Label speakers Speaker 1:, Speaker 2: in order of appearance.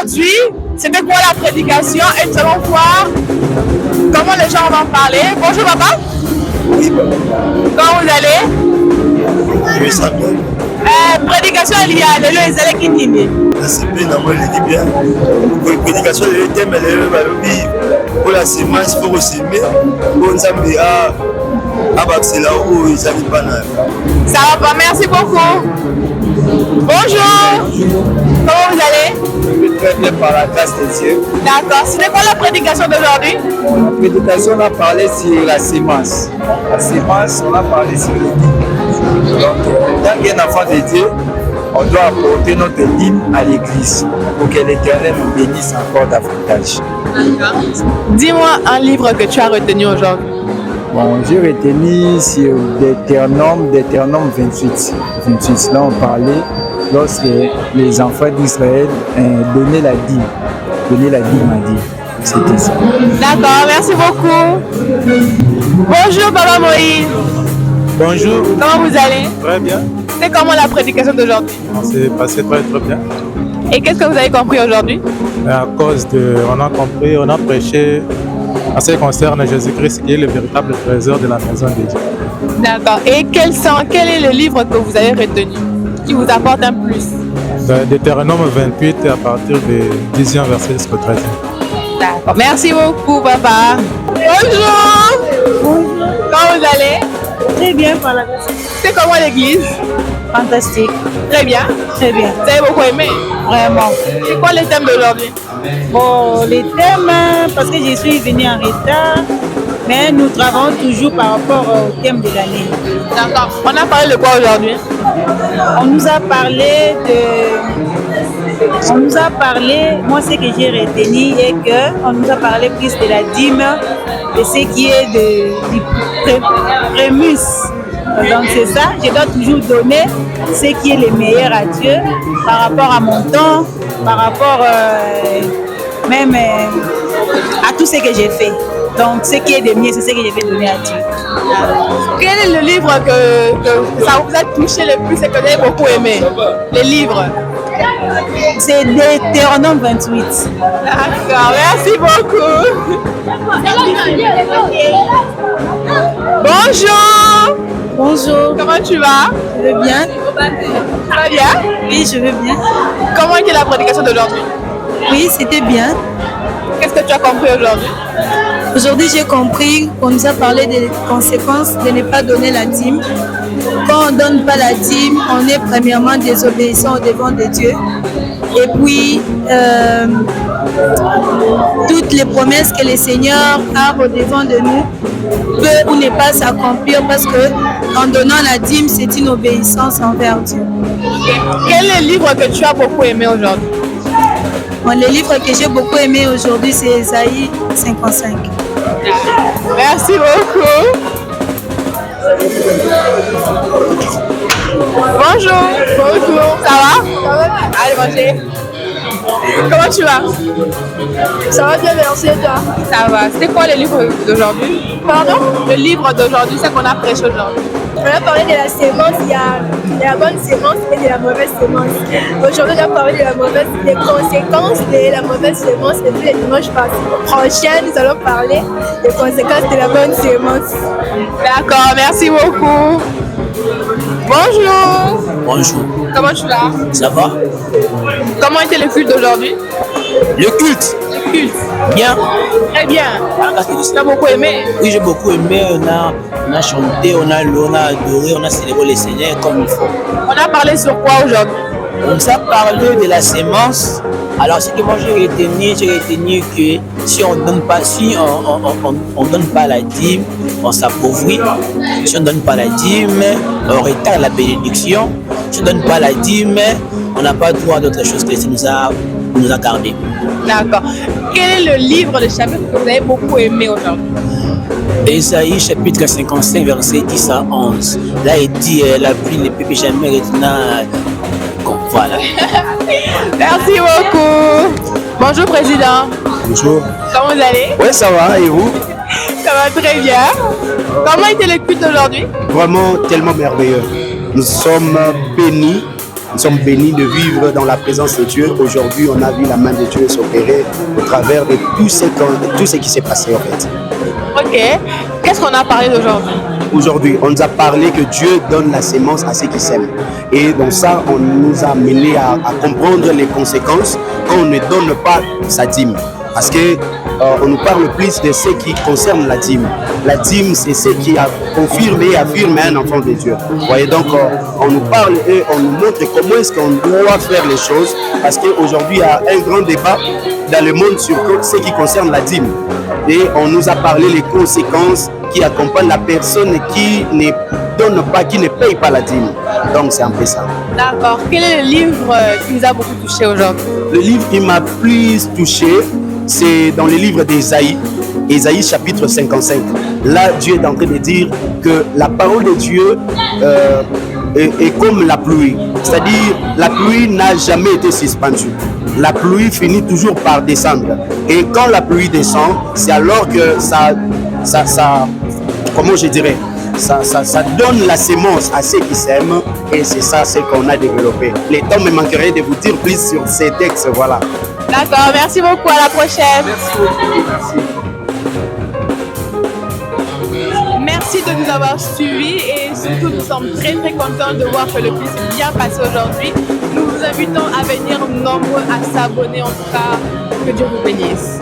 Speaker 1: aujourd'hui, c'était quoi la prédication et nous allons voir comment les gens vont en parler. Bonjour papa.
Speaker 2: Oui,
Speaker 1: Comment vous allez?
Speaker 2: je vais ça bien.
Speaker 1: Prédication il y a le ezali qui dit.
Speaker 2: C'est bien, non, je dis bien. Pour la prédication, le thème, elle est pour la semence, il faut semer. Pour nous amener à bâtir là où ils n'arrivent pas.
Speaker 1: Ça va pas, merci beaucoup. Bonjour. Comment vous allez?
Speaker 2: Je vais très bien par la grâce de Dieu.
Speaker 1: D'accord. C'était quoi la prédication d'aujourd'hui?
Speaker 2: La prédication, on a parlé sur la semence. La semence, on a parlé sur le dîme. Donc, tant qu'un enfant de Dieu, on doit apporter notre dîme à l'église pour que l'Éternel nous bénisse encore davantage.
Speaker 1: Dis-moi un livre que tu as retenu aujourd'hui.
Speaker 2: Bon, j'ai retenu sur Deutéronome 28. Là, on parlait lorsque les enfants d'Israël donnaient la dîme. Donnaient la dîme à Dieu. C'était ça.
Speaker 1: D'accord, merci beaucoup. Bonjour, Papa Moïse.
Speaker 3: Bonjour.
Speaker 1: Comment vous allez?
Speaker 3: Très bien.
Speaker 1: C'est comment la prédication d'aujourd'hui?
Speaker 3: On s'est passé très bien.
Speaker 1: Et qu'est-ce que vous avez compris aujourd'hui?
Speaker 3: À cause de, on a prêché en ce qui concerne Jésus-Christ qui est le véritable trésor de la maison de Dieu.
Speaker 1: D'accord. Et quel est le livre que vous avez retenu qui vous apporte un plus?
Speaker 3: Deutéronome 28 à partir du 10e verset jusqu'au 13e.
Speaker 1: D'accord. Merci beaucoup, papa. Bonjour. Comment vous allez?
Speaker 4: Très bien par la grâce.
Speaker 1: C'est comment l'église?
Speaker 4: Fantastique.
Speaker 1: Très bien.
Speaker 4: Très bien.
Speaker 1: Vous avez beaucoup aimé?
Speaker 4: Vraiment.
Speaker 1: C'est quoi le thème d'aujourd'hui?
Speaker 4: Bon, les thèmes, parce que je suis venue en retard, mais nous travaillons toujours par rapport au thème de l'année.
Speaker 1: D'accord. On a parlé de quoi aujourd'hui?
Speaker 4: On nous a parlé moi ce que j'ai retenu est qu'on nous a parlé plus de la dîme, de ce qui est du prémus. Donc c'est ça, je dois toujours donner ce qui est le meilleur à Dieu par rapport à mon temps, par rapport même à tout ce que j'ai fait. Donc ce qui est de mieux, c'est ce que je vais donner à Dieu.
Speaker 1: Quel est le livre que ça vous a touché le plus et que vous avez beaucoup aimé? Le livre?
Speaker 4: C'est Deutéronome 28.
Speaker 1: D'accord, merci beaucoup. Bonjour.
Speaker 4: Bonjour.
Speaker 1: Comment tu vas?
Speaker 4: Je vais bien.
Speaker 1: Ça va bien?
Speaker 4: Oui, je vais bien.
Speaker 1: Comment était la prédication d'aujourd'hui?
Speaker 4: Oui, c'était bien.
Speaker 1: Qu'est-ce que tu as compris aujourd'hui?
Speaker 4: Aujourd'hui, j'ai compris qu'on nous a parlé des conséquences de ne pas donner la dîme. Quand on ne donne pas la dîme, on est premièrement désobéissant au devant de Dieu. Et puis, toutes les promesses que le Seigneur a au devant de nous peuvent ou ne pas s'accomplir parce que en donnant la dîme, c'est une obéissance envers Dieu.
Speaker 1: Quel est le livre que tu as beaucoup aimé aujourd'hui?
Speaker 4: Bon, le livre que j'ai beaucoup aimé aujourd'hui, c'est Ésaïe 55.
Speaker 1: Merci beaucoup. Bonjour. Bonjour. Ça va? Allez, manger. Comment tu vas?
Speaker 4: Ça va bien, merci et toi?
Speaker 1: Ça va. C'était quoi le livre d'aujourd'hui?
Speaker 4: Pardon?
Speaker 1: Le livre d'aujourd'hui, c'est qu'on a prêché aujourd'hui.
Speaker 4: On a parlé de la sémence, il y a de la bonne sémence et de la mauvaise sémence. Aujourd'hui, on a parlé des conséquences de la mauvaise sémence et puis le dimanche prochain, nous allons parler des conséquences de la bonne sémence.
Speaker 1: D'accord, merci beaucoup. Bonjour.
Speaker 5: Bonjour.
Speaker 1: Comment tu vas?
Speaker 5: Ça va?
Speaker 1: Comment était le culte d'aujourd'hui?
Speaker 5: Le culte?
Speaker 1: Le culte.
Speaker 5: Bien.
Speaker 1: Très bien. Tu as beaucoup aimé?
Speaker 5: Oui, j'ai beaucoup aimé. On a chanté, on a loué, on a adoré, on a célébré le Seigneur comme il faut.
Speaker 1: On a parlé sur quoi aujourd'hui?
Speaker 5: On nous a parlé de la sémence. Alors, ce que moi j'ai retenu que si on donne pas, on donne pas la dîme, on s'appauvrit. Si on donne pas la dîme, on retarde la bénédiction. Si on donne pas la dîme, on n'a pas droit à d'autre chose que le Seigneur nous a gardé.
Speaker 1: D'accord. Quel est le livre de chapitre que vous avez beaucoup aimé aujourd'hui?
Speaker 5: Ésaïe chapitre 55, verset 10 à 11. Là, il dit la pluie ne peut jamais retenir. Voilà.
Speaker 1: Merci beaucoup. Bonjour, Président.
Speaker 2: Bonjour.
Speaker 1: Comment vous allez?
Speaker 2: Oui, ça va, et vous?
Speaker 1: Ça va très bien. Comment était le culte d'aujourd'hui?
Speaker 2: Vraiment tellement merveilleux. Nous sommes bénis
Speaker 6: Nous sommes bénis de vivre dans la présence de Dieu. Aujourd'hui, on a vu la main de Dieu s'opérer au travers de tout ce qui s'est passé en fait.
Speaker 1: Ok. Qu'est-ce qu'on a parlé d'aujourd'hui?
Speaker 6: Aujourd'hui, on nous a parlé que Dieu donne la sémence à ceux qui s'aiment. Et dans ça, on nous a amené à comprendre les conséquences quand on ne donne pas sa dîme. Parce que on nous parle plus de ce qui concerne la dîme. La dîme, c'est ce qui a confirmé et affirme un enfant de Dieu. Vous voyez, donc on nous parle et on nous montre comment est-ce qu'on doit faire les choses. Parce qu'aujourd'hui, il y a un grand débat dans le monde sur ce qui concerne la dîme. Et on nous a parlé des conséquences qui accompagnent la personne qui ne donne pas, qui ne paye pas la dîme. Donc c'est un peu ça.
Speaker 1: D'accord. Quel est le livre qui nous a beaucoup touché aujourd'hui?
Speaker 6: Le livre qui m'a plus touché, c'est dans le livre d'Ésaïe, Ésaïe chapitre 55. Là, Dieu est en train de dire que la parole de Dieu est comme la pluie. C'est-à-dire, la pluie n'a jamais été suspendue. La pluie finit toujours par descendre. Et quand la pluie descend, c'est alors que ça comment je dirais, ça donne la sémence à ceux qui s'aiment. Et c'est ça ce qu'on a développé. Le temps me manquerait de vous dire plus sur ces textes. Voilà.
Speaker 1: D'accord, merci beaucoup, à la prochaine.
Speaker 6: Merci beaucoup. Merci.
Speaker 1: Merci de nous avoir suivis et surtout nous sommes très contents de voir que le plus est bien passé aujourd'hui. Nous vous invitons à venir nombreux à s'abonner, en tout cas, que Dieu vous bénisse.